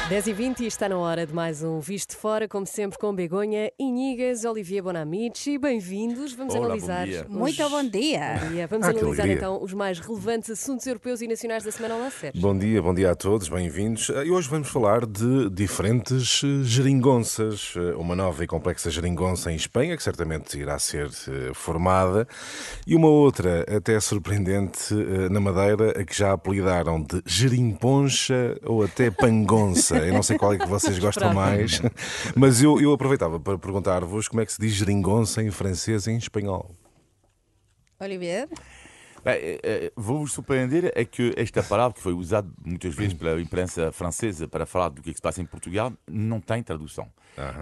10h20 e está na hora de mais um Visto de Fora, como sempre com Begonha, Inigas, Olivier Bonamici. Bem-vindos. Vamos Olá, analisar. bom dia. Muito bom dia. Bom dia. Vamos que analisar alegria. então os mais relevantes assuntos europeus e nacionais da semana. Olá, Sérgio. Bom dia a todos, bem-vindos. E hoje vamos falar de diferentes geringonças. Uma nova e complexa geringonça em Espanha, que certamente irá ser formada, e uma outra, até surpreendente, na Madeira, a que já apelidaram de gerimponcha ou até pangonça. Eu não sei qual é que vocês gostam mais, mas eu aproveitava para perguntar-vos como é que se diz geringonça em francês e em espanhol. Olivier? Vou-vos surpreender é que esta palavra, que foi usada muitas vezes pela imprensa francesa para falar do que se passa em Portugal, não tem tradução.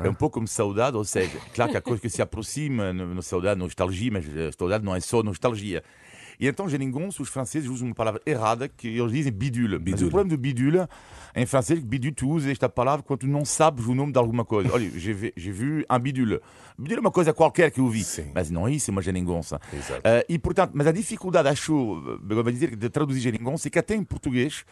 É um pouco como saudade, ou seja, claro que há coisa que se aproxima, na saudade, nostalgia, mas a saudade não é só nostalgia. E então, geringonça, os franceses usam uma palavra errada que eles dizem bidule. Mas o problema do bidule, em francês, bidule, tu usas esta palavra quando tu não sabes o nome de alguma coisa. Olha, j'ai vu un bidule. Bidule é uma coisa qualquer que eu vi. Sim. Mas não é isso, é uma geringonça. Exato. E, portanto, mas a dificuldade, acho, vai dizer, de traduzir geringonça é que até em português,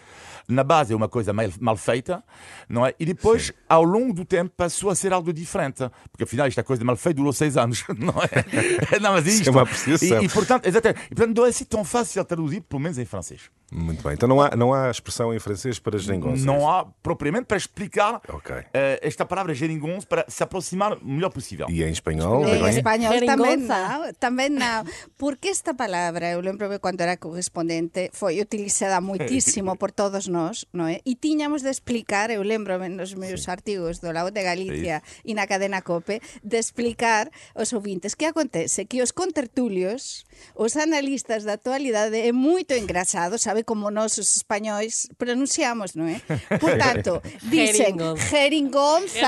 na base é uma coisa mal feita, não é? E depois, ao longo do tempo, passou a ser algo diferente. Porque, afinal, esta coisa de mal feita durou 6 anos, não é? Não, mas isto... É uma apreciação. E, portanto, exatamente. E, portanto, não é assim tão fácil a traduzir, pelo menos em francês. Muito bem, então não há expressão em francês para geringonça. Não há, propriamente, para explicar Ok. esta palavra geringonça para se aproximar o melhor possível. E em espanhol? Em Begonha? espanhol Geringonça. também não. Porque esta palavra, eu lembro que quando era correspondente, foi utilizada muitíssimo por todos nós, não é? E tínhamos de explicar, eu lembro nos meus artigos do Lago de Galicia e na cadena COPE, de explicar aos ouvintes que acontece que os contertulios, os analistas da actualidade, é muito engraçado, sabe como nós os espanhóis pronunciamos, não é? Portanto, dicen geringonça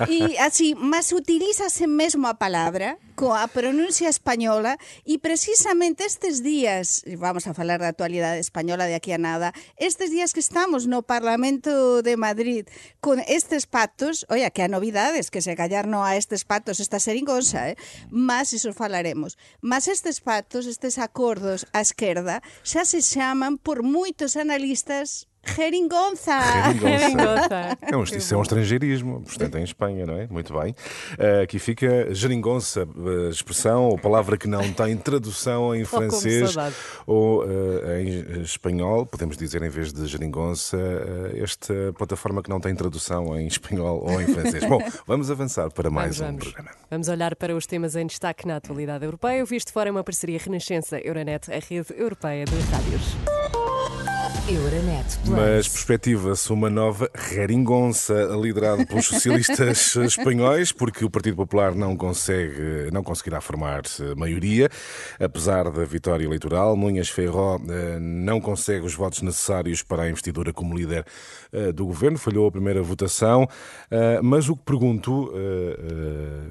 e assim, mas utiliza-se mesmo a palavra com a pronúncia espanhola e precisamente estes días, e vamos a falar da actualidade española de aquí a nada, estes días que estamos no Parlamento de Madrid con estes pactos, oia, que há novidades, que se callar non a estes pactos esta seringonza, mas iso falaremos. Mas estes pactos, estes acordos á esquerda, xa se chaman por moitos analistas geringonça. Geringonça. Isso é um estrangeirismo, portanto, em Espanha, não é? Muito bem. Aqui fica geringonça, expressão ou palavra que não tem tradução em como francês saudade. ou em espanhol. Podemos dizer, em vez de geringonça, esta plataforma que não tem tradução em espanhol ou em francês. Bom, vamos avançar para mais um programa. Vamos olhar para os temas em destaque na atualidade europeia. O Visto de Fora é uma parceria Renascença-Euronet, a rede europeia de rádios. Euronet Plus. Mas perspectiva-se uma nova geringonça liderada pelos socialistas espanhóis, porque o Partido Popular não conseguirá formar maioria. Apesar da vitória eleitoral, Núñez Feijóo não consegue os votos necessários para a investidura como líder do governo. Falhou a primeira votação. Mas o que pergunto,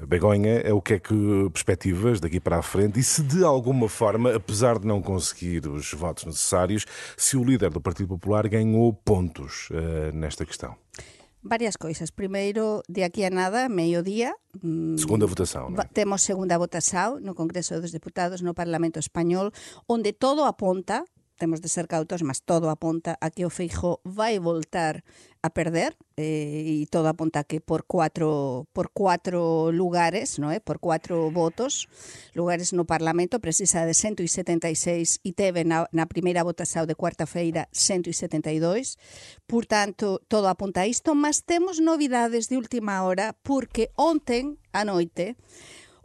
Begonha, é o que é que perspectivas daqui para a frente e se de alguma forma, apesar de não conseguir os votos necessários, se o líder do Partido Popular ganhou pontos nesta questão. Varias coisas. Primeiro, de aquí a nada, meio-día, Segunda votação, não é? temos segunda votação no Congreso dos Deputados, no Parlamento Español, onde todo aponta, temos de ser cautos, mas todo aponta a que o Feijóo vai voltar a perder e todo aponta que por cuatro lugares, não é? Por 4 votos, lugares no Parlamento, precisa de 176 e teve na primeira votação de quarta-feira 172. Portanto, todo aponta a isto, mas temos novidades de última hora porque ontem à noite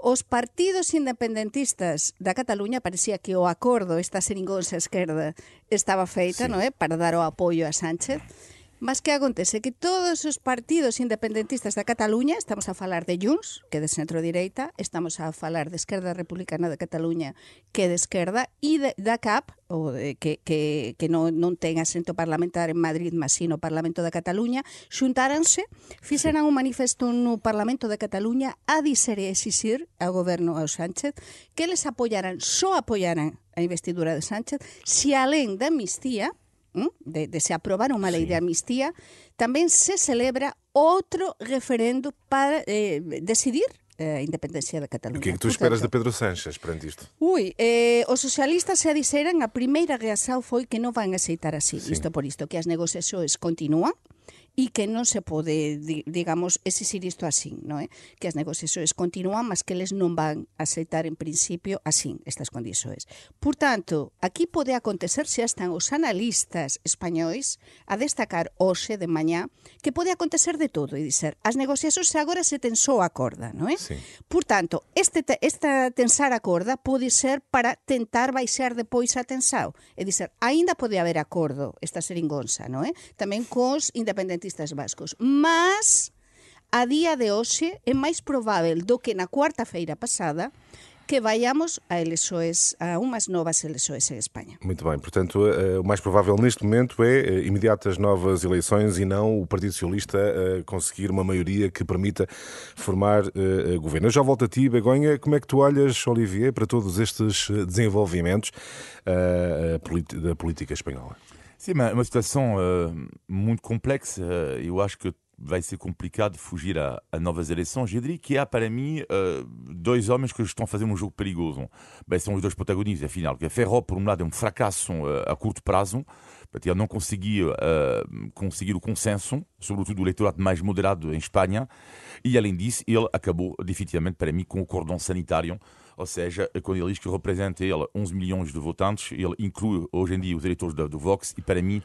os partidos independentistas da Cataluña parecía que o acordo, esta seringonza esquerda, estaba feita, Sí. non é? Para dar o apoio a Sánchez. Mas que acontece? Que todos os partidos independentistas da Cataluña, estamos a falar de Junts, que é de centro-direita, estamos a falar de Esquerda Republicana de Cataluña, que é de esquerda, e da CAP, que non ten asento parlamentar en Madrid, mas sí no Parlamento da Cataluña, xuntáranse, fixeran un manifesto no Parlamento de Cataluña a dizer e exixir ao goberno ao Sánchez que eles só apoyaran a investidura de Sánchez se alén da amnistía, de se aprobar unha lei de amnistía, tamén se celebra outro referendo para decidir a independencia de Cataluña. O que é que tu esperas de Pedro Sánchez perante isto? Os socialistas xa dixeran, a primeira reação foi que non van aceitar así, Sí. isto por isto, que as negociações continúan e que non se pode, digamos, exixir isto así, non é? Que as negociações continúan, mas que eles non van a aceitar en principio así estas condições. Por tanto, aquí pode acontecer, se están os analistas españois a destacar hoxe de mañá, que pode acontecer de todo e dizer, as negociações agora se tensou a corda, non é? Sí. Por tanto, esta tensar a corda pode ser para tentar baixar depois a tensao. É dizer, aínda pode haber acordo esta seringonza, non é? Tamén cos independentistas vascos. Mas, a día de hoxe, é máis probável do que na cuarta-feira pasada que vayamos a eleições, a umas novas eleições em Espanha. Muito bem, portanto, o mais provável neste momento é imediatas novas eleições e não o Partido Socialista conseguir uma maioria que permita formar governo. Eu já volto a ti, Begonha. Como é que tu olhas, Olivier, para todos estes desenvolvimentos da política espanhola? Sim, uma situação muito complexa. Eu acho que vai ser complicado fugir a novas eleições. Eu diria que há, para mim, dois homens que estão a fazer um jogo perigoso. Bem, são os dois protagonistas, afinal. Que Feijóo, por um lado, é um fracasso a curto prazo. Ele não conseguiu conseguir o consenso, sobretudo do eleitorado mais moderado em Espanha. E, além disso, ele acabou, definitivamente, para mim, com o cordão sanitário. Ou seja, quando ele diz que representa ele 11 milhões de votantes, ele inclui hoje em dia os eleitores do Vox e, para mim,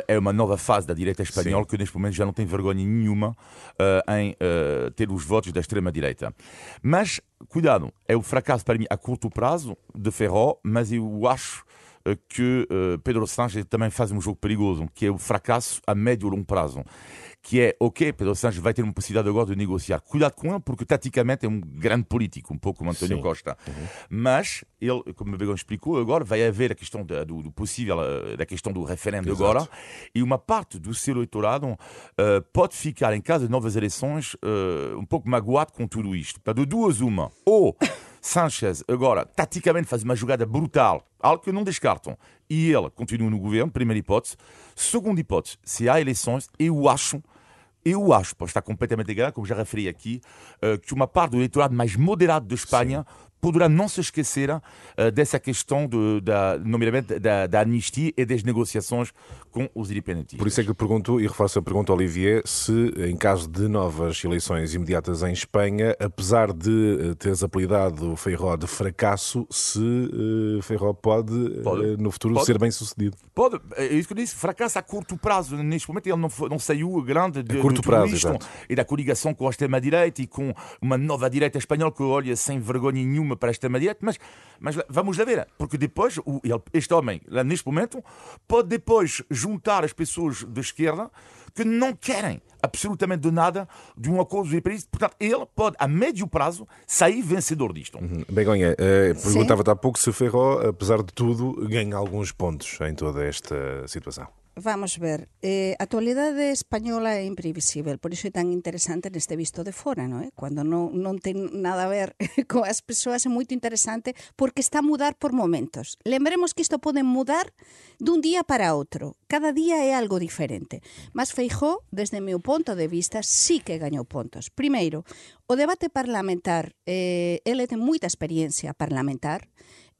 é uma nova fase da direita espanhola que neste momento já não tem vergonha nenhuma em ter os votos da extrema-direita. Mas, cuidado, é o fracasso para mim a curto prazo de Feijóo, mas eu acho que Pedro Sánchez também faz um jogo perigoso, que é o fracasso a médio e longo prazo. Que é, ok, Pedro Sánchez vai ter uma possibilidade agora de negociar. Cuidado com ele, porque taticamente é um grande político, um pouco como António Costa. Mas ele, como o Begonha explicou, agora vai haver a questão do possível, da questão do referendo agora, e uma parte do seu eleitorado pode ficar, em caso de novas eleições, um pouco magoado com tudo isto. De duas uma, ou Sánchez agora, taticamente, faz uma jogada brutal, algo que não descartam, e ele continua no governo, primeira hipótese. Segunda hipótese, se há eleições, eu acho, pode estar completamente enganado, como já referi aqui, que uma parte do eleitorado mais moderado de Espanha poderá não se esquecer dessa questão nomeadamente da anistia e das negociações com os independentistas. Por isso é que eu pergunto, e reforço a pergunta, Olivier, se em caso de novas eleições imediatas em Espanha, apesar de teres apelidado Feijóo de fracasso, se Feijóo pode no futuro ser bem sucedido. Pode, é isso que eu disse, fracasso a curto prazo. Neste momento ele não saiu grande de curto prazo, isto, e da coligação com a extrema-direita e com uma nova direita espanhola que olha sem vergonha nenhuma para a extrema-direita, mas vamos lá ver, porque depois este homem, lá neste momento, pode depois juntar as pessoas da esquerda que não querem absolutamente de nada de um acordo de país. Portanto, ele pode, a médio prazo, sair vencedor disto. Begonha, perguntava-te há pouco se Feijóo, apesar de tudo, ganha alguns pontos em toda esta situação. Vamos ver, a actualidade española é imprevisível, por iso é tan interesante neste visto de fora, non é? Cando non ten nada a ver coas persoas é moito interesante porque está a mudar por momentos. Lembremos que isto pode mudar dun día para outro, cada día é algo diferente. Mas Feijóo, desde o meu ponto de vista, sí que gañou pontos. Primeiro, o debate parlamentar, ele ten moita experiencia parlamentar,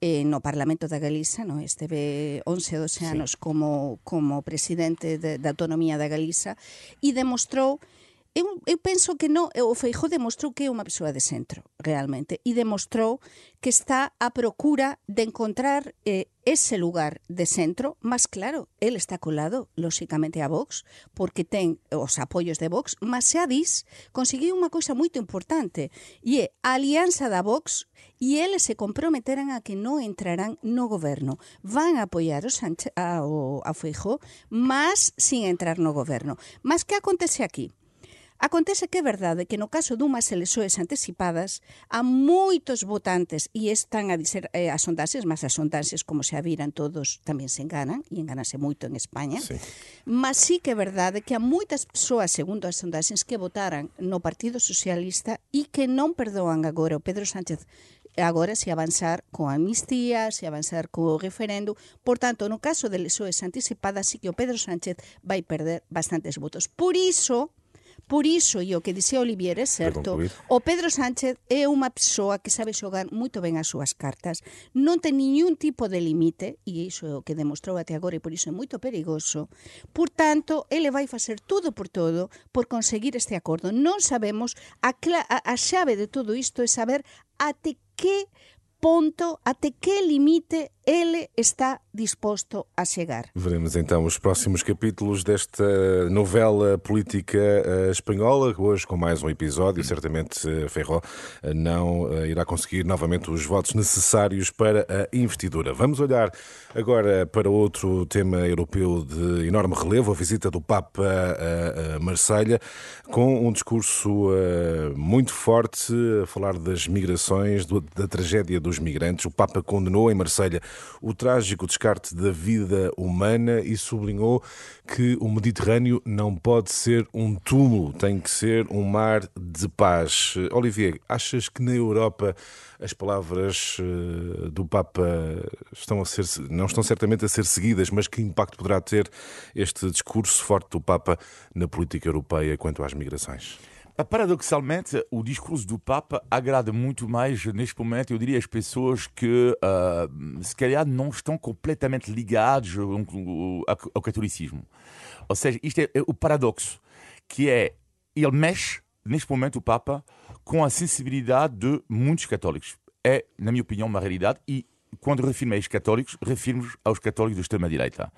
no Parlamento da Galiza, no? Esteve 11 ou 12 anos como presidente da Autonomía da Galiza e demostrou, eu penso que o Feijóo demostrou que é unha persoa de centro, realmente, e demostrou que está a procura de encontrar ese lugar de centro, mas claro, ele está colado, lóxicamente, a Vox, porque ten os apoios de Vox, mas xa dis, conseguiu unha cousa moito importante, e é a alianza da Vox, e eles se comprometeran a que non entrarán no goberno. Van a apoiar a Feijóo, mas sin entrar no goberno. Mas que acontece aquí? Acontece que é verdade que no caso dunhas eleições anticipadas há moitos votantes, e están a dizer as sondaxes, mas as sondaxes, como se viran todos, tamén se enganan, e enganase moito en España, mas sí que é verdade que há moitas persoas, segundo as sondaxes, que votaran no Partido Socialista e que non perdoan agora o Pedro Sánchez agora se avanzar con a amnistía, se avanzar co referendo. Por tanto, no caso de eleições anticipadas, sí que o Pedro Sánchez vai perder bastantes votos. Por iso, Por iso, e o que dixía Olivier é certo, o Pedro Sánchez é unha persoa que sabe xogar moito ben as súas cartas, non ten ningún tipo de limite, e iso é o que demostrou até agora e por iso é moito perigoso. Por tanto, ele vai facer todo por todo por conseguir este acordo. Non sabemos, a xave de todo isto é saber até que ponto, até que limite ele está disposto a chegar. Veremos então os próximos capítulos desta novela política espanhola, hoje com mais um episódio. Certamente Feijóo não irá conseguir novamente os votos necessários para a investidura. Vamos olhar agora para outro tema europeu de enorme relevo, a visita do Papa a Marselha, com um discurso muito forte, a falar das migrações, da tragédia dos migrantes. O Papa condenou em Marselha o trágico descarte da vida humana e sublinhou que o Mediterrâneo não pode ser um túmulo, tem que ser um mar de paz. Olivier, achas que na Europa as palavras do Papa não estão certamente a ser seguidas, mas que impacto poderá ter este discurso forte do Papa na política europeia quanto às migrações? Paradoxalmente, o discurso do Papa agrada muito mais, neste momento, eu diria, as pessoas que, se calhar, não estão completamente ligadas ao catolicismo. Ou seja, isto é o paradoxo, que é, ele mexe, neste momento, o Papa, com a sensibilidade de muitos católicos. É, na minha opinião, uma realidade e, quando refiro aos católicos, refiro-me aos católicos de extrema-direita.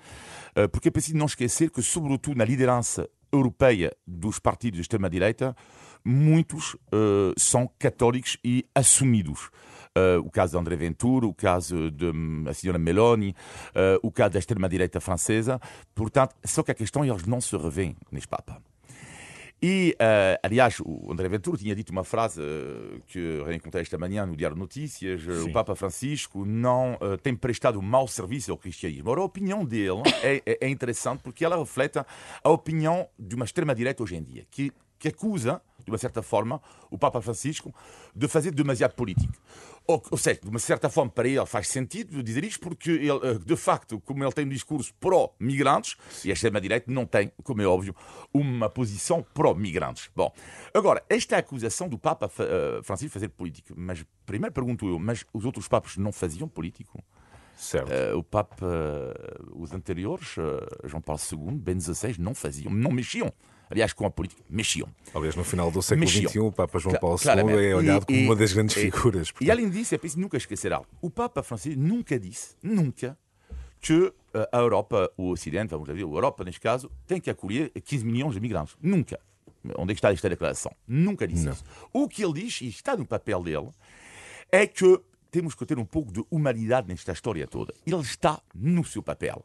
Porque é preciso não esquecer que, sobretudo na liderança europeia dos partidos de extrema-direita, muitos são católicos e assumidos. O caso de André Ventura, o caso da senhora Meloni, o caso da extrema-direita francesa. Portanto, só que a questão é que eles não se revêem neste Papa. E, aliás, o André Ventura tinha dito uma frase que reencontrei esta manhã no Diário de Notícias. Sim. O Papa Francisco não tem prestado mau serviço ao cristianismo. Ora, a opinião dele é interessante porque ela reflete a opinião de uma extrema-direita hoje em dia, que acusa, de uma certa forma, o Papa Francisco de fazer demasiado político. Ou seja, de uma certa forma, para ele faz sentido dizer isto porque, ele, de facto, como ele tem um discurso pró-migrantes, e a extrema-direita não tem, como é óbvio, uma posição pró-migrantes. Bom, agora, esta acusação do Papa Francisco de fazer político, mas primeiro pergunto eu, mas os outros papas não faziam político? Certo. O Papa, os anteriores, João Paulo II, Bento XVI, não faziam, não mexiam. Aliás, com a política, mexiam. Aliás, no final do século XXI, o Papa João Paulo II é olhado como uma das grandes figuras. Portanto. E além disso, é preciso nunca esquecer algo. O Papa Francisco nunca disse, que a Europa, o Ocidente, vamos dizer, a Europa, neste caso, tem que acolher 15 milhões de migrantes. Nunca. Onde é que está esta declaração? Nunca disse isso. O que ele diz, e está no papel dele, é que temos que ter um pouco de humanidade nesta história toda. Ele está no seu papel.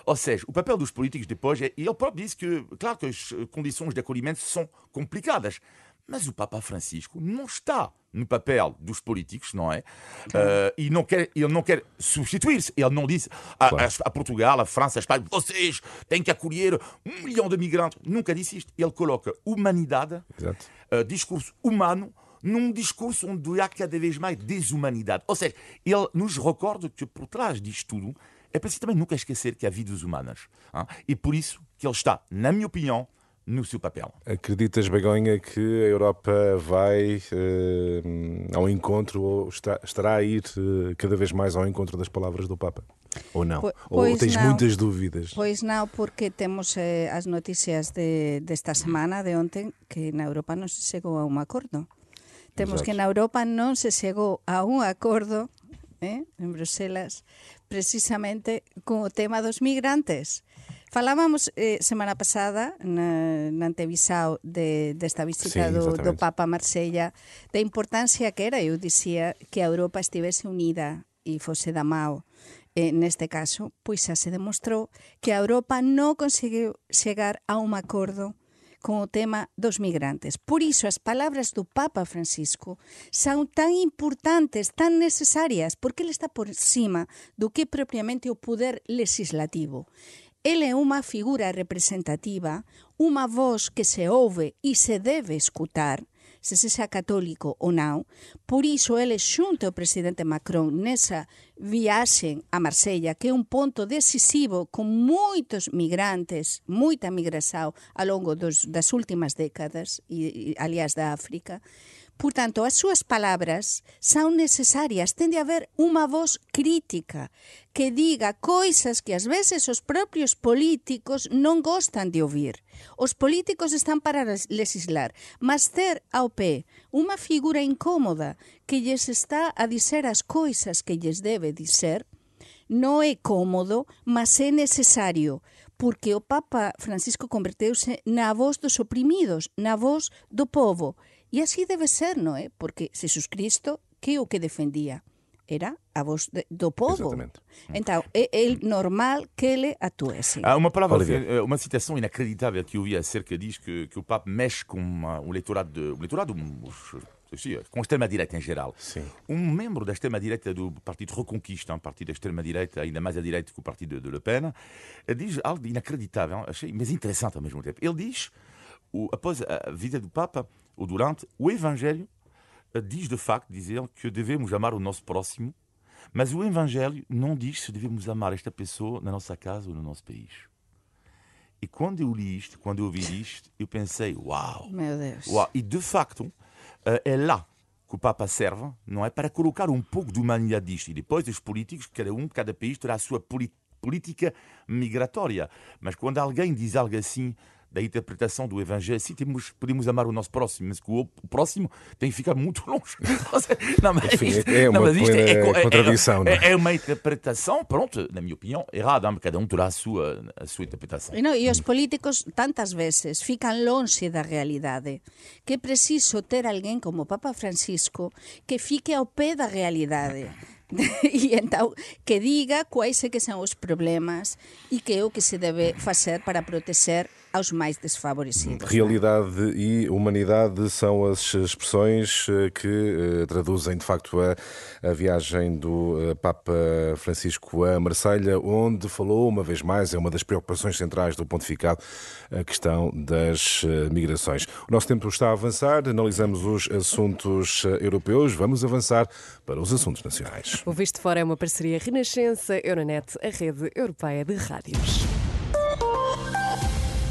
Ou seja, o papel dos políticos depois é... E ele próprio disse que, claro que as condições de acolhimento são complicadas, mas o Papa Francisco não está no papel dos políticos, não é? E ele não quer substituir-se. Ele não disse a Portugal, a França, a Espanha, vocês têm que acolher 1 milhão de migrantes. Nunca disse isto. Ele coloca humanidade, discurso humano, num discurso onde há cada vez mais desumanidade. Ou seja, ele nos recorda que por trás disto tudo é preciso também nunca esquecer que há vidas humanas. E por isso que ele está, na minha opinião, no seu papel. Acreditas, Begonha, que a Europa vai ao encontro, ou estará a ir cada vez mais ao encontro das palavras do Papa? Ou não? Ou tens muitas dúvidas? Pois não, porque temos as notícias desta semana, de ontem, que na Europa non se chegou a un acordo. Temos que na Europa non se chegou a un acordo en Bruselas precisamente con o tema dos migrantes. Falábamos semana pasada na Antevisao desta visita do Papa a Marsella, da importancia que era, eu dicía, que a Europa estivese unida e fose da mao. Neste caso, pois xa se demostrou que a Europa non conseguiu chegar a un acordo con o tema dos migrantes. Por iso, as palabras do Papa Francisco son tan importantes, tan necesarias, porque ele está por cima do que é propiamente o poder legislativo. Ele é unha figura representativa, unha voz que se ouve e se debe escutar, se seja católico ou não. Por isso, ele junta o presidente Macron nessa viagem a Marsella, que é um ponto decisivo com muitos migrantes, muita migração ao longo das últimas décadas, e aliás da África. Portanto, as suas palavras são necessárias. Tem de haver uma voz crítica que diga coisas que às vezes os próprios políticos não gostam de ouvir. Os políticos estão para legislar, mas ter ao pé uma figura incômoda que lhes está a dizer as coisas que lhes deve dizer não é cômodo, mas é necessário, porque o Papa Francisco converteu-se na voz dos oprimidos, na voz do povo. E assim deve ser, não é? Porque Jesus Cristo, que é o que defendia? Era a voz do povo. Exatamente. Então, é normal que ele atuesse. Há uma citação inacreditável que eu vi acerca diz que o Papa mexe com o eleitorado, com a extrema-direita em geral. Sim. Um membro da extrema-direita do Partido Reconquista, um partido da extrema-direita, ainda mais à direita que o partido de Le Pen, diz algo inacreditável, achei, mas interessante ao mesmo tempo. Ele diz, após a vida do Papa, ou durante, o Evangelho diz de facto, diz ele, que devemos amar o nosso próximo, mas o Evangelho não diz se devemos amar esta pessoa na nossa casa ou no nosso país. E quando eu li isto, quando eu ouvi isto, eu pensei, uau! Meu Deus! Uau. E de facto, é lá que o Papa serve, não é? Para colocar um pouco de humanidade disto. E depois os políticos, cada país terá a sua política migratória. Mas quando alguém diz algo assim, da interpretação do Evangelho, sim, podemos amar o nosso próximo, mas que o próximo tem que ficar muito longe. Não, mas enfim, é uma contradição. É uma interpretação, pronto, na minha opinião, errada. Cada um terá a sua interpretação. E os políticos, tantas vezes, ficam longe da realidade. Que é preciso ter alguém como o Papa Francisco que fique ao pé da realidade. E então que diga quais é que são os problemas e que é o que se deve fazer para proteger aos mais desfavorecidos. Realidade e humanidade são as expressões que traduzem de facto a viagem do Papa Francisco a Marselha, onde falou uma vez mais, é uma das preocupações centrais do pontificado, a questão das migrações. O nosso tempo está a avançar, analisamos os assuntos europeus, vamos avançar para os assuntos nacionais. O Visto Fora é uma parceria Renascença-Euronet, a rede europeia de rádios.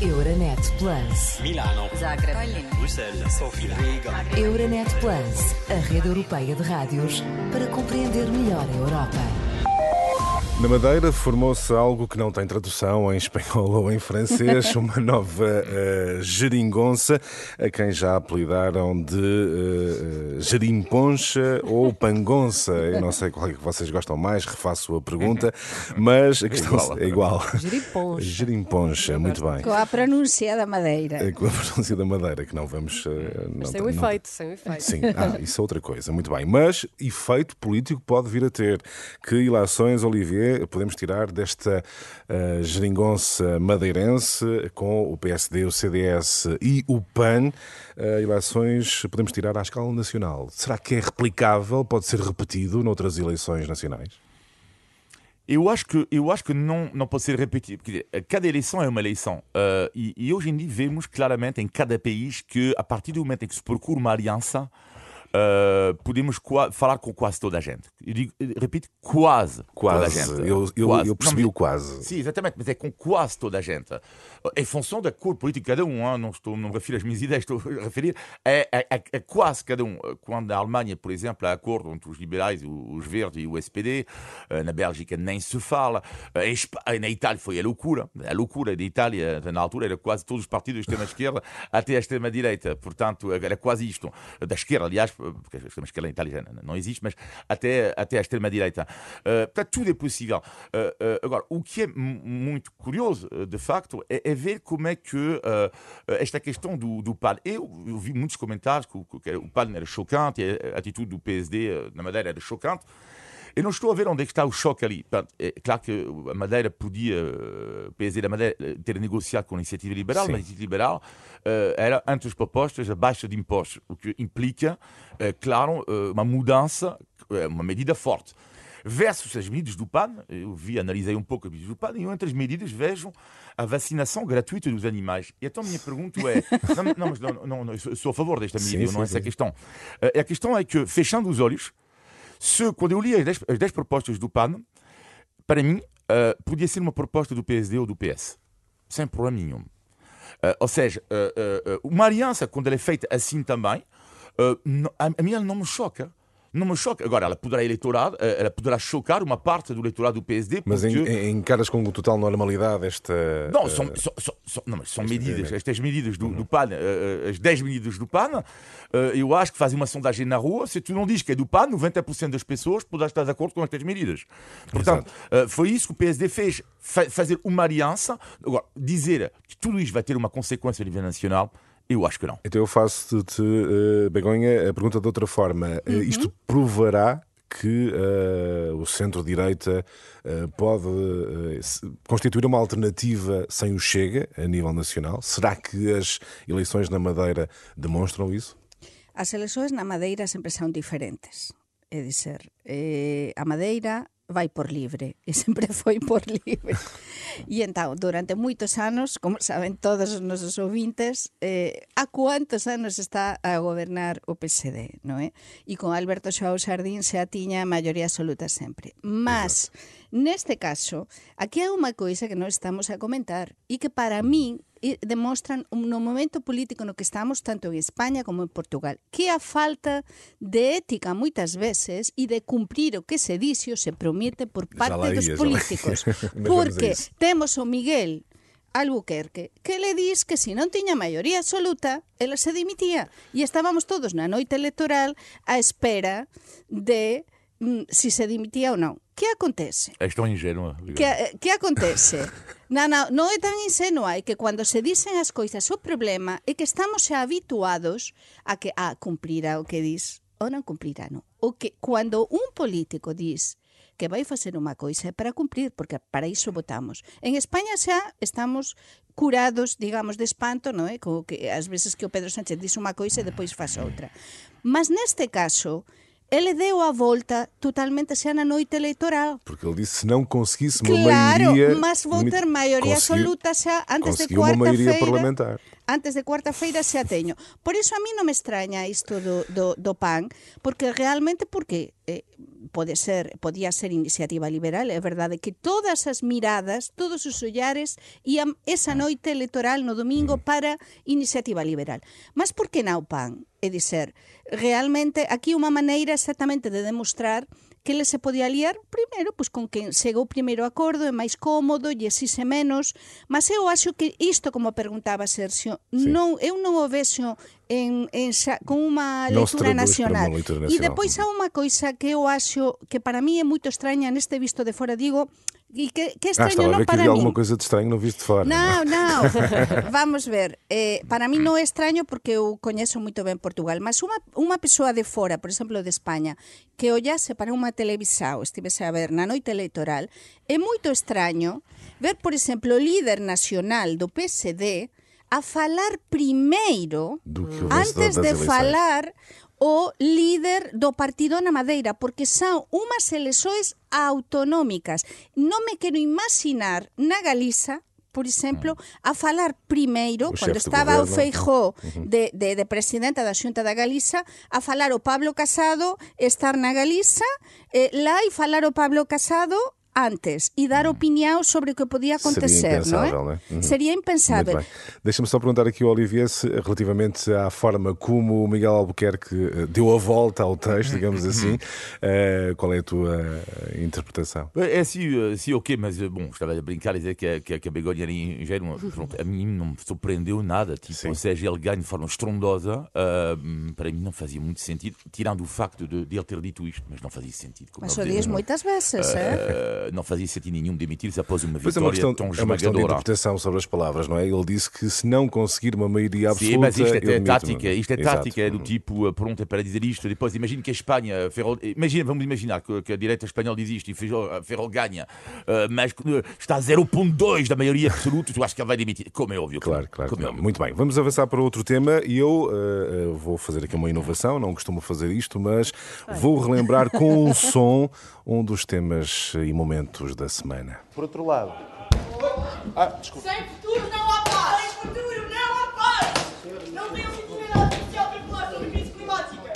Euronet Plus. Milano. Zagreb. Bruxelas. Sofia. Riga. Euronet Plus, a rede europeia de rádios para compreender melhor a Europa. Na Madeira formou-se algo que não tem tradução em espanhol ou em francês, uma nova geringonça, a quem já apelidaram de gerimponcha ou pangonça. Eu não sei qual é que vocês gostam mais, refaço a pergunta, mas a questão é igual. Gerimponcha. Gerimponcha, muito bem. Com a pronúncia da Madeira. Com a pronúncia da Madeira, que não vamos... Mas sem um efeito, sem um efeito. Sim, isso é outra coisa, muito bem. Mas efeito político pode vir a ter. Que ilações, Olivier, podemos tirar desta geringonça madeirense com o PSD, o CDS e o PAN? Eleições podemos tirar à escala nacional. Será que é replicável? Pode ser repetido noutras eleições nacionais? Eu acho que não pode ser repetido. Porque cada eleição é uma eleição. E hoje em dia vemos claramente em cada país que, a partir do momento em que se procura uma aliança, podemos falar com quase toda a gente. Repito, quase toda a gente. Eu percebi o quase. Sim, exatamente, mas é com quase toda a gente. Em função da cor política de cada um, não me refiro às minhas ideias, estou a referir a quase cada um. Quando a Alemanha, por exemplo, há acordo entre os liberais, os verdes e o SPD, na Bélgica nem se fala, na Itália foi a loucura da Itália, na altura era quase todos os partidos da extrema-esquerda até a extrema-direita, portanto era quase isto, da esquerda, aliás, porque a extrema-esquerda em Itália já não existe, mas até a extrema-direita. Portanto, tudo é possível. Agora, o que é muito curioso, de facto, é ver como é que esta questão do PAN... Eu vi muitos comentários que o PAN era chocante, e a atitude do PSD na Madeira era chocante. Eu não estou a ver onde é que está o choque ali. É claro que a Madeira podia, o PSD da Madeira, ter negociado com a Iniciativa Liberal, mas a Iniciativa Liberal era, entre as propostas, a baixa de impostos, o que implica, claro, uma mudança, uma medida forte. versus as medidas do PAN. Eu analisei um pouco as medidas do PAN e entre as medidas vejo a vacinação gratuita dos animais. E então a minha pergunta é... Não, eu sou a favor desta medida, não é essa a questão. A questão é que, fechando os olhos, quando eu li as 10 propostas do PAN, para mim, podia ser uma proposta do PSD ou do PS. Sem problema nenhum. Ou seja, uma aliança, quando ela é feita assim também, a mim ela não me choca. Não me choca. Agora, ela poderá chocar uma parte do eleitorado do PSD. Mas encaras com total normalidade esta... Não, são medidas. Estas medidas do PAN, as 10 medidas do PAN, eu acho que fazem uma sondagem na rua. Se tu não dizes que é do PAN, 90% das pessoas poderão estar de acordo com estas medidas. Portanto, foi isso que o PSD fez. Fazer uma aliança. Agora, dizer que tudo isto vai ter uma consequência a nível nacional, eu acho que não. Então eu faço-te, Begonha, a pergunta de outra forma. Isto provará que o centro-direita pode constituir uma alternativa sem o Chega a nível nacional? Será que as eleições na Madeira demonstram isso? As eleições na Madeira sempre são diferentes. É dizer, a Madeira vai por livre e sempre foi por livre. E então, durante moitos anos, como saben todos os nosos ouvintes, há cuantos anos está a gobernar o PSD, non é? E con Alberto João Sardín se atiña a maioría absoluta sempre. Mas, neste caso, aquí hai unha coisa que non estamos a comentar e que para min demostran no momento político no que estamos tanto en España como en Portugal, que a falta de ética moitas veces e de cumprir o que se dixe ou se promete por parte dos políticos. Porque temos o Miguel Albuquerque que le dis que se non tiña maioría absoluta, ela se dimitía. E estábamos todos na noite electoral á espera de si se dimitía ou non. Que acontece? És tão ingênua. Que acontece? Non é tan ingenua, é que cando se dicen as coisas, o problema é que estamos xa habituados a que cumprirá o que dis ou non cumprirá, non. O que cando un político dis que vai facer unha coisa é para cumprir, porque para iso votamos. En España xa estamos curados, digamos, de espanto, non é? Como que ás veces que o Pedro Sánchez dis unha coisa e depois faz outra. Mas neste caso, ele deu a volta totalmente xa na noite eleitoral. Porque ele disse se não conseguisse uma maioria... Claro, mas vou ter maioría absoluta xa antes de quarta-feira. Conseguiu uma maioria parlamentar. Antes de quarta-feira xa teño. Por iso a mí non me extraña isto do PAN, porque realmente podía ser iniciativa liberal. É verdade que todas as miradas, todos os ollares ian esa noite electoral no domingo para iniciativa liberal. Mas por que non o PAN? É dizer, realmente aquí unha maneira exactamente de demostrar que ele se podía aliar primeiro pois con quen chegou o primeiro acordo, é máis cómodo e exige menos, mas eu acho que isto, como perguntaba Sergio, eu non o vexo con unha leitura nacional. E depois há unha coisa que eu acho que para mí é moito extraña neste visto de fora, digo, e que extraño non para mí. Alguma coisa de estranho no visto de fora. Non. Vamos ver. Para mí non é extraño porque eu coñezo moito ben Portugal, mas unha persoa de fora, por exemplo de España, que ollase para unha televisao, estivese a ver na noite electoral, é moito extraño ver, por exemplo, o líder nacional do PSD a falar primeiro antes de falar o líder do partido na Madeira, porque son unhas eleições autonómicas. Non me quero imaginar na Galiza, por exemplo, a falar primeiro, cando estaba o Feijóo de presidenta da Xunta da Galiza, a falar o Pablo Casado, estar na Galiza, lá e falar o Pablo Casado antes e dar opinião sobre o que podia acontecer, não é? Seria impensável. Deixa-me só perguntar aqui ao Olivier relativamente à forma como o Miguel Albuquerque deu a volta ao texto, digamos assim. Qual é a tua interpretação? É assim, ok, mas bom, estava a brincar e dizer que a Begonha era ingênua. A mim não me surpreendeu nada. Ou seja, ele ganha de forma estrondosa. Para mim não fazia muito sentido, tirando o facto de ele ter dito isto, mas não fazia sentido. Mas o diz muitas vezes, é? não fazia sentido nenhum demitir-se após uma Mas vitória tão é uma questão de esmagadora. interpretação sobre as palavras, não é? Ele disse que se não conseguir uma maioria absoluta... Sim, mas isto é eu tática, demito-me. tática, é do tipo, pronto, é para dizer isto, depois imagine que a Espanha, vamos imaginar que a direita espanhola diz isto e Ferrol ganha, mas está a 0,2 da maioria absoluta, tu achas que ele vai demitir? Como é óbvio. Claro. Muito bem, vamos avançar para outro tema e eu vou fazer aqui uma inovação, não costumo fazer isto, mas vou relembrar com um som um dos temas e momentos da semana. Por outro lado... desculpa. Sem futuro não há paz! Sem futuro não há paz! Não tem legitimidade social para falar sobre crise climática!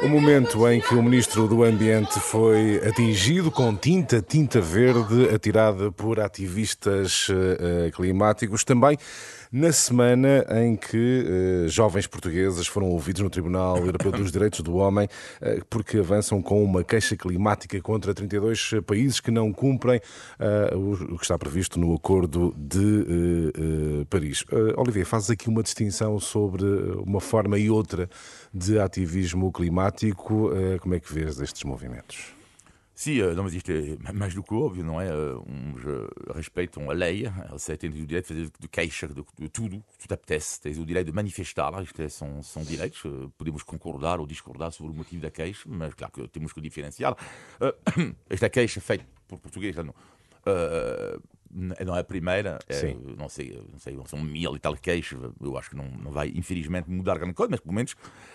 O momento em que o Ministro do Ambiente foi atingido com tinta verde atirada por ativistas climáticos, também na semana em que jovens portugueses foram ouvidos no Tribunal Europeu dos Direitos do Homem porque avançam com uma queixa climática contra 32 países que não cumprem o que está previsto no Acordo de Paris. Olivier, fazes aqui uma distinção sobre uma forma e outra de ativismo climático. Como é que vês estes movimentos? Sim, não, mas isto é mais do que óbvio, não é? Uns respeitam a lei, eles têm o direito de fazer de queixa de tudo que te apetece, tens o direito de manifestar, isto são direitos, podemos concordar ou discordar sobre o motivo da queixa, mas claro que temos que diferenciar. Esta queixa feita por português, não é a primeira, não sei, são 1000 e tal queixas, eu acho que não vai, infelizmente, mudar grande coisa, mas pelo menos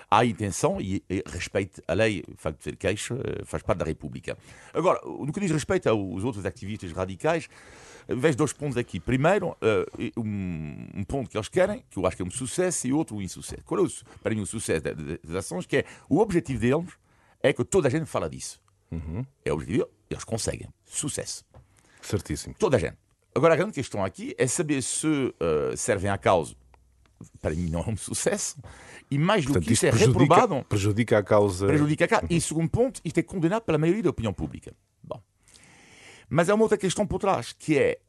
há a intenção e respeito a lei, o facto de ser queixa, faz parte da República. Agora, no que diz respeito aos outros ativistas radicais, vejo 2 pontos aqui. Primeiro, um ponto que eles querem, que eu acho que é um sucesso, e outro um insucesso. Qual é, para mim, o sucesso das ações? Que é, o objetivo deles é que toda a gente fala disso. É o objetivo deles, eles conseguem. Sucesso. Certíssimo. Toda a gente. Agora, a grande questão aqui é saber se servem à causa. Para mim não é um sucesso. E mais do que isso, é reprovado. Prejudica a causa. E segundo ponto, isto é condenado pela maioria da opinião pública. Bom. Mas há uma outra questão por trás, que é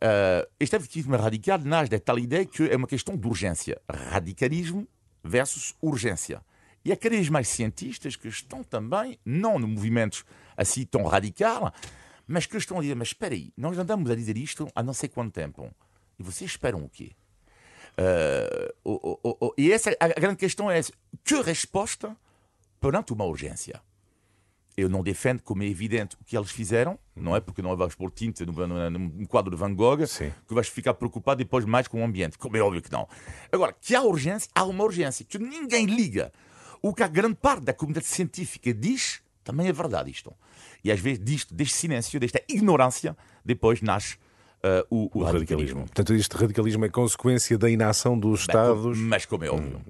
este ativismo radical nasce da tal ideia que é uma questão de urgência. Radicalismo versus urgência. E há cada vez mais cientistas que estão também, não no movimentos assim tão radical, mas que estão a dizer, mas espera aí, nós andamos a dizer isto há não sei quanto tempo. E vocês esperam o quê? E essa, a grande questão é essa. Que resposta perante uma urgência? Eu não defendo, como é evidente, o que eles fizeram, não é? Porque não vais pôr tinta num quadro de Van Gogh, que vais ficar preocupado depois mais com o ambiente. Como é óbvio que não. Agora, que há urgência, há uma urgência que ninguém liga. O que a grande parte da comunidade científica diz, também é verdade isto. E às vezes deste silêncio, desta ignorância, depois nasce o radicalismo. Portanto, este radicalismo é consequência da inação dos Estados. Mas como é óbvio.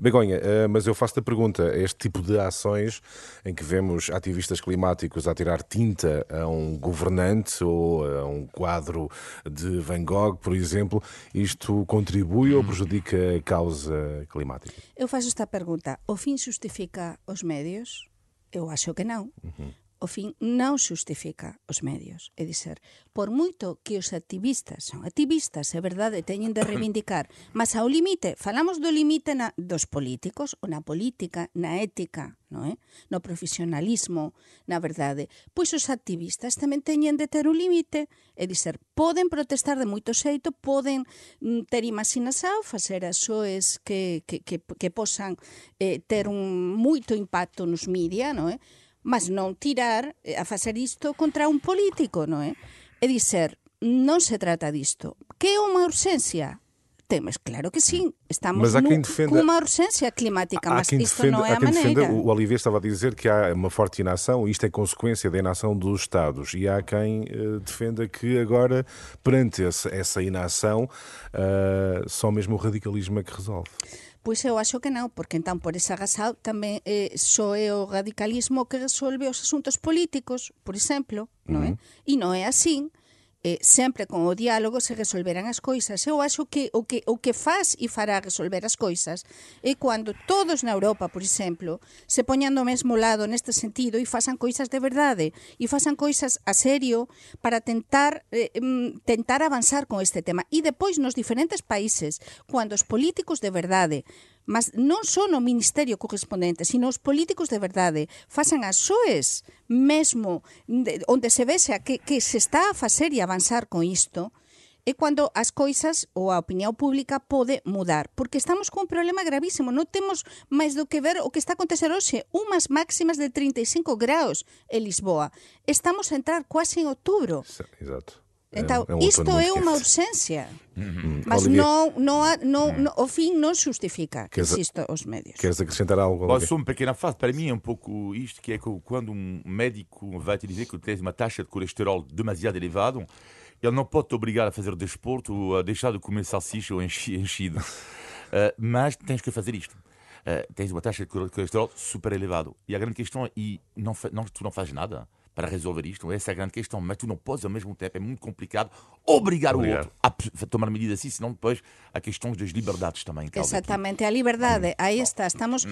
Begonha, mas eu faço-te a pergunta, este tipo de ações em que vemos ativistas climáticos a tirar tinta a um governante ou a um quadro de Van Gogh, por exemplo, isto contribui ou prejudica a causa climática? Eu faço esta pergunta, o fim justifica os medios? Eu acho que não. O fin non xustifica os medios. É dizer, por moito que os activistas son activistas, é verdade, teñen de reivindicar, mas ao limite, falamos do limite dos políticos, ou na política, na ética, non é? No profesionalismo, na verdade. Pois os activistas tamén teñen de ter un limite, é dizer, poden protestar de moito xeito, poden ter imaginação, facer as xoes que posan ter un moito impacto nos media, non é? Mas non tirar a facer isto contra un político, non é? É dizer, non se trata disto. Que é unha urxencia? Temos, claro que sim. Estamos com uma urgência climática, mas isto não é a maneira. O Olivier estava a dizer que há uma forte inação, e isto é consequência da inação dos Estados. E há quem defenda que agora, perante essa inação, só mesmo o radicalismo é que resolve. Pois eu acho que non, porque entón por esa razón tamén só é o radicalismo que resolve os asuntos políticos, por exemplo, non é? E non é así. Sempre con o diálogo se resolverán as coisas. Eu acho que o que faz e fará resolver as coisas é cando todos na Europa, por exemplo, se poñan do mesmo lado neste sentido e façan coisas de verdade e façan coisas a serio para tentar avanzar con este tema. E depois nos diferentes países, cando os políticos de verdade mas non só no ministerio correspondente, sino os políticos de verdade, façan as soes mesmo onde se vese que se está a facer e avanzar con isto, é cando as coisas ou a opinión pública pode mudar, porque estamos con un problema gravísimo, non temos máis do que ver o que está a acontecer hoxe, unhas máximas de 35 graus en Lisboa. Estamos a entrar quase en outubro. Exato. Então, um isto outono é muito uma quente. urgência, mas Olivia, o fim não justifica que existam os médios. Queres acrescentar algo? Bom, Olivia? só uma pequena frase. Para mim é um pouco isto, que é que quando um médico vai te dizer que tens uma taxa de colesterol demasiado elevada, ele não pode te obrigar a fazer desporto ou a deixar de comer salsicha ou enchido. Mas tens que fazer isto. Tens uma taxa de colesterol super elevada. E a grande questão é, tu não fazes nada para resolver isto, essa é a grande questão, mas tu não podes ao mesmo tempo, é muito complicado obrigar o outro a tomar medidas assim, senão depois há questões das liberdades também. Exatamente, a liberdade, aí está, estamos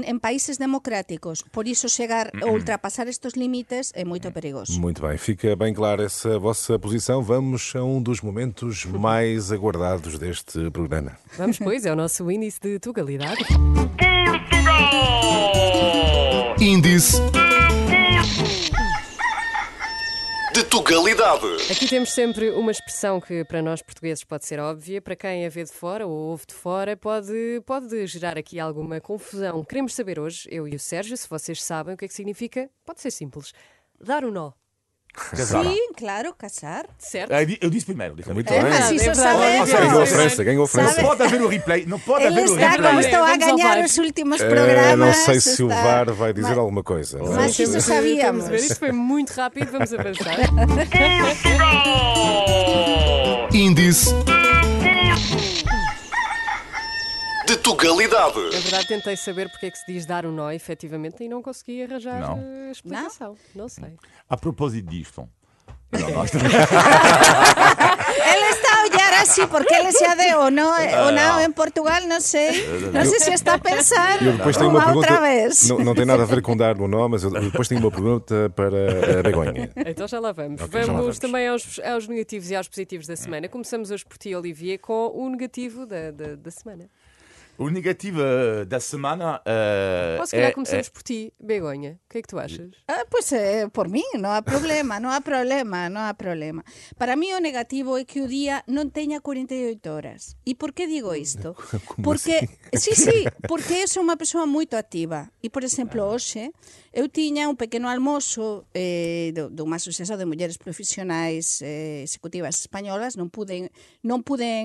em países democráticos, por isso chegar a ultrapassar estes limites é muito perigoso. Muito bem, fica bem clara essa vossa posição. Vamos a um dos momentos mais aguardados deste programa. Vamos, pois, é o nosso índice de tugalidade. Índice de Tugalidade. Aqui temos sempre uma expressão que para nós portugueses pode ser óbvia, para quem a vê de fora ou ouve de fora pode gerar aqui alguma confusão. Queremos saber hoje, eu e o Sérgio, se vocês sabem o que é que significa, pode ser simples, dar um nó. Sim, claro, casar. Certo? Eu disse primeiro. Muito bem. Mas isso Ganhou a França. Não pode haver o replay. Não pode Ele haver o está como replay. estou a Vamos ao ganhar VAR. os últimos programas. Não sei se o está- VAR vai dizer alguma coisa. Mas isso sabíamos. Vamos ver, isto foi muito rápido, vamos avançar. Índice de Tugalidade. Na verdade, tentei saber porque é que se diz dar um nó, efetivamente, e não consegui arranjar Não. explicação. Não sei. A propósito disto, Ele está a olhar assim porque ele se adeu ou não em Portugal, não sei. Não sei se está a pensar Eu depois tenho uma uma outra pergunta. vez. Não tem nada a ver com dar um nó, mas eu depois tenho uma pergunta para a Begonha. Então já lá vamos. Ok, já lá vamos. Também aos negativos e aos positivos da semana. Começamos hoje por ti, Olivier, com o negativo da semana. o negativo da semana Ou se calhar começamos por ti, Begonha. O que é que tu achas? Pois por mim, não há problema. Para mim o negativo é que o dia não tenha 48 horas. E por que digo isto? Porque, porque eu sou uma pessoa muito ativa. E, por exemplo, hoje eu tinha um pequeno almoço de uma associação de mulheres profissionais executivas espanholas. Não pude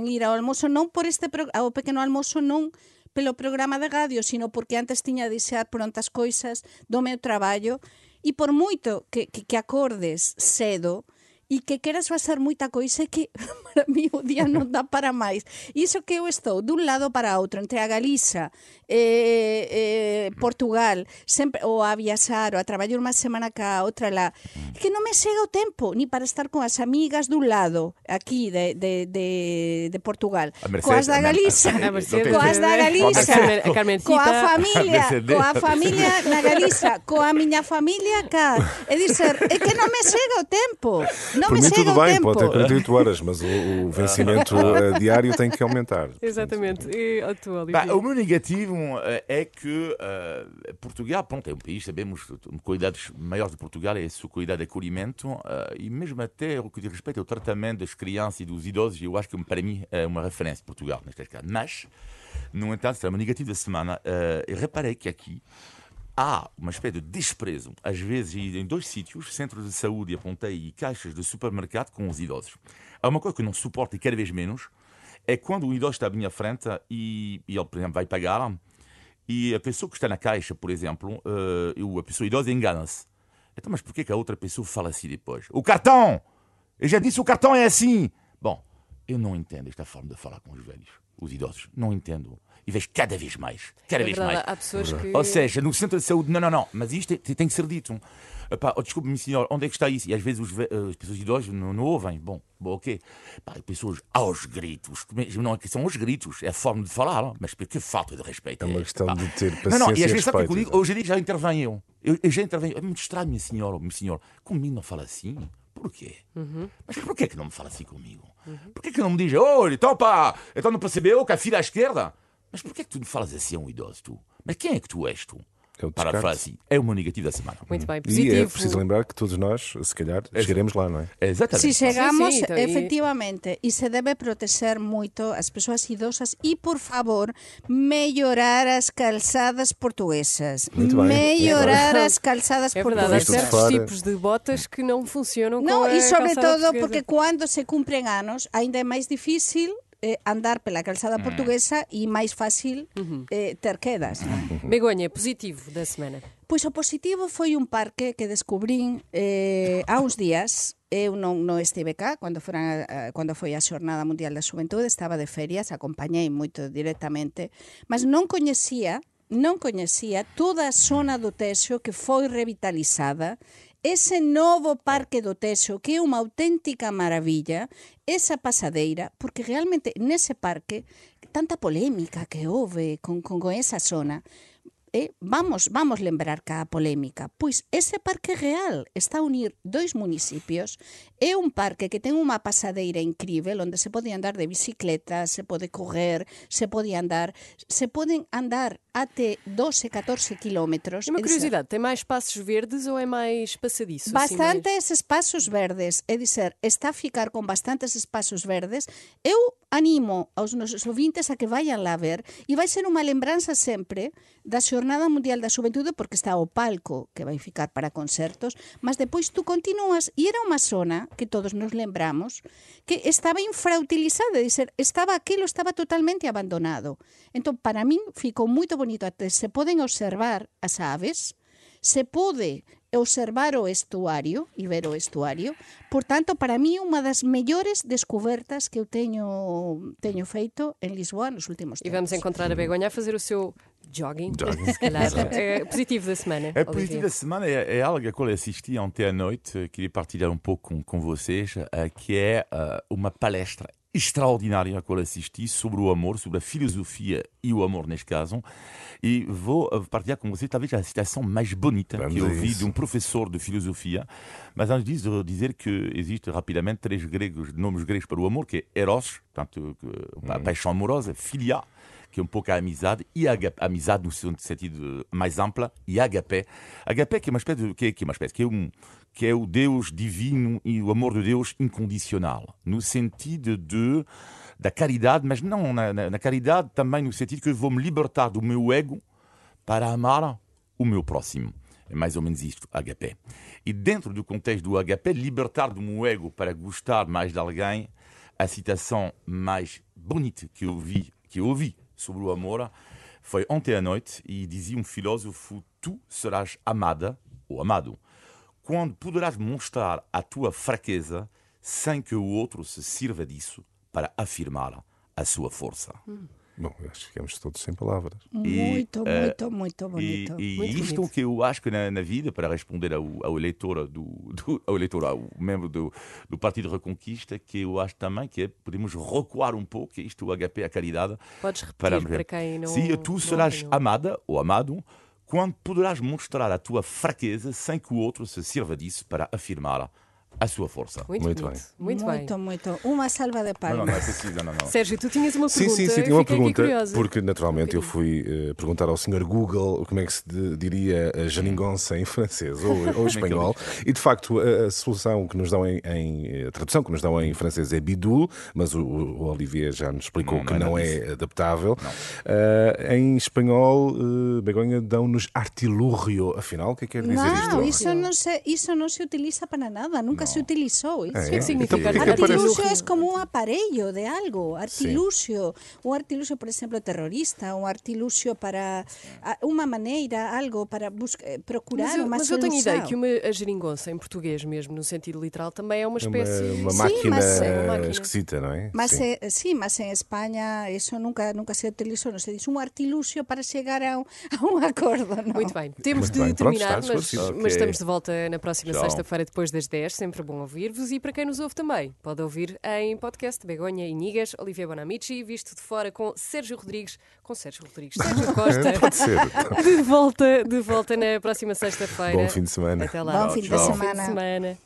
ir ao almoço, não por ao pequeno almoço, não pelo programa de radio, sino porque antes tiña de deixar prontas coisas do meu traballo e por moito que acordes cedo e que queras facer moita coisa que para mí o día non dá para máis. Iso que eu estou dun lado para outro, entre a Galiza, Portugal, sempre, ou a viaxar, ou a traballar unha semana cá, outra lá, que non me chega o tempo, ni para estar con as amigas dun lado, aquí de Portugal, coas da Galiza, coas da Galiza, coa familia na Galiza, coa miña familia cá. É dizer, é que non me chega o tempo. Não Por me mim chega tudo o bem, tempo. pode ter 48 horas, mas o vencimento diário tem que aumentar. Exatamente. E a tua, Olivier? O meu negativo é que Portugal, pronto, é um país, sabemos, cuidados maiores de Portugal é a sua qualidade de acolhimento e mesmo até o que diz respeito ao tratamento das crianças e dos idosos, eu acho que para mim é uma referência de Portugal, neste caso. Mas, no entanto, é o meu negativo da semana. Eu reparei que aqui há uma espécie de desprezo, às vezes em dois sítios, centros de saúde, apontei, e caixas de supermercado com os idosos. Há uma coisa que eu não suporto e cada vez menos, é quando o idoso está à minha frente e ele, por exemplo, vai pagar e a pessoa que está na caixa, por exemplo, a pessoa idosa engana-se. Então, mas porquê que a outra pessoa fala assim depois? O cartão! Eu já disse, o cartão é assim! Bom, eu não entendo esta forma de falar com os velhos, os idosos. Não entendo. E vejo cada vez mais. Há pessoas que... Ou seja, no centro de saúde, não, mas isto tem que ser dito. Desculpe-me, senhor, onde é que está isso? E às vezes as pessoas idosas não ouvem. Bom, ok. As pessoas aos gritos, não é que são os gritos, é a forma de falar, mas que falta de respeito. É uma questão de ter paciência Não, e às e vezes sabe o que eu respeito. digo? Hoje em dia já intervenho eu. Eu já intervenho. É muito estranho, meu senhor. Comigo não fala assim? Porquê? Mas porquê que não me fala assim comigo? Porquê que não me diz, olha, então não percebeu que a filha à esquerda? mas porquê é que tu me falas assim a um idoso, tu? Mas quem é que tu és, tu? É o Para descarte. falar assim, é o meu negativo da semana. Muito bem, E positivo. é preciso lembrar que todos nós, se calhar, chegaremos lá, não é? Exatamente. Si chegamos, Sí, sí, então, efectivamente, e se debe proteger moito as persoas idosas e, por favor, mellorar as calçadas portuguesas. Muito bem, Mellorar muito bem. as calçadas É verdade, há portuguesas. Visto de certos fora. tipos de botas que não funcionam com Não, a e sobre calçada todo portuguesa. porque quando se cumpren anos ainda é máis difícil andar pela calçada portuguesa e máis fácil ter quedas. Begonha, positivo da semana. Pois o positivo foi un parque que descubrín há uns días. Eu non estive cá cando foi a Xornada Mundial da Xuventude, estaba de ferias, acompañei moito directamente, mas non coñecía toda a zona do Texo que foi revitalizada, ese novo parque do Texo que é unha auténtica maravilla, esa pasadeira, porque realmente nese parque tanta polémica que houve con esa zona. Vamos lembrar cá a polémica. Pois ese parque real está a unir dois municipios. É un parque que ten unha pasadeira incrível onde se pode andar de bicicleta, se pode correr, se poden andar até 12, 14 quilómetros. E uma curiosidade, tem mais espaços verdes ou é mais passadiço? Bastantes espaços verdes, é dizer, está a ficar con bastantes espaços verdes. Eu animo aos nosos ouvintes a que vayan lá ver e vai ser unha lembranza sempre da Xornada Mundial da Xuventude porque está o palco que vai ficar para concertos, mas depois tú continúas e era unha zona que todos nos lembramos que estaba infrautilizada, é dizer, aquilo estaba totalmente abandonado. Entón, para min ficou moito bonito, até se poden observar as aves, se pode observar o estuario e ver o estuario. Por tanto, para mí, unha das mellores descobertas que eu teño feito en Lisboa nos últimos tempos. E vamos encontrar a Begonha a fazer o seu jogging. Se calhar. Positivo da semana. É positivo da semana, é algo a qual assisti ontem à noite, queria partilhar um pouco com vocês, que é uma palestra extraordinária a qual assisti sobre o amor, sobre a filosofia e o amor neste caso, e vou partilhar com vocês talvez a citação mais bonita que eu vi de um professor de filosofia, mas antes disso dizer que existe rapidamente três nomes gregos para o amor, que é Eros, portanto, a paixão amorosa, Philia, que é um pouco a amizade, e a amizade no sentido mais amplo, e Agapé. Agapé que é uma espécie, que é o Deus divino e o amor de Deus incondicional, no sentido da caridade, mas não na caridade também no sentido que eu vou me libertar do meu ego para amar o meu próximo. É mais ou menos isto, Agapé. E dentro do contexto do Agapé, libertar do meu ego para gostar mais de alguém, a citação mais bonita que eu ouvi sobre o amor foi ontem à noite e dizia um filósofo: tu serás amada ou amado quando poderás mostrar a tua fraqueza sem que o outro se sirva disso para afirmar a sua força. Bom, acho que ficamos todos sem palavras. Muito bonito. E isto é o que eu acho que na vida, para responder ao eleitor, ao membro do Partido Reconquista, que eu acho também que podemos recuar um pouco, isto, o HP, a caridade. Podes repetir para quem não... Sim, tu serás amada ou amado quando poderás mostrar a tua fraqueza sem que o outro se sirva disso para afirmar a sua força. Muito bem. Muito. Uma salva de palmas. Não é preciso, não. Sérgio, tu tinhas uma pergunta. Sim, tinha uma pergunta, curiosa. porque naturalmente eu fui perguntar ao Sr. Google como é que se diria geringonça em francês ou espanhol, e de facto a solução que nos dão a tradução que nos dão em francês é bidou, mas o Olivier já nos explicou que não é adaptável. Em espanhol, Begonha, dão-nos artilúrio. Afinal, o que quer dizer isto? Isso não se utiliza para nada, nunca se utilizou isso. O que é que significa artilúcio? É como um aparelho de algo. Artilúcio. Um artilúcio, por exemplo, terrorista. Um artilúcio para uma maneira, algo para procurar uma solução. Mas eu tenho ideia que a geringonça, em português mesmo, no sentido literal, também é uma espécie... Uma máquina esquisita, não é? Mas em Espanha isso nunca se utilizou. Não se diz um artilúcio para chegar a um acordo. Não? Muito bem. Temos de terminar, mas estamos de volta na próxima sexta-feira, depois das 10. Sempre bom ouvir-vos, e para quem nos ouve também, pode ouvir em podcast Begonha e Nigas, Olivia Bonamici, Visto de Fora com Sérgio Sérgio Costa. Pode ser. De volta na próxima sexta-feira. Bom fim de semana. Até lá. Bom fim de semana.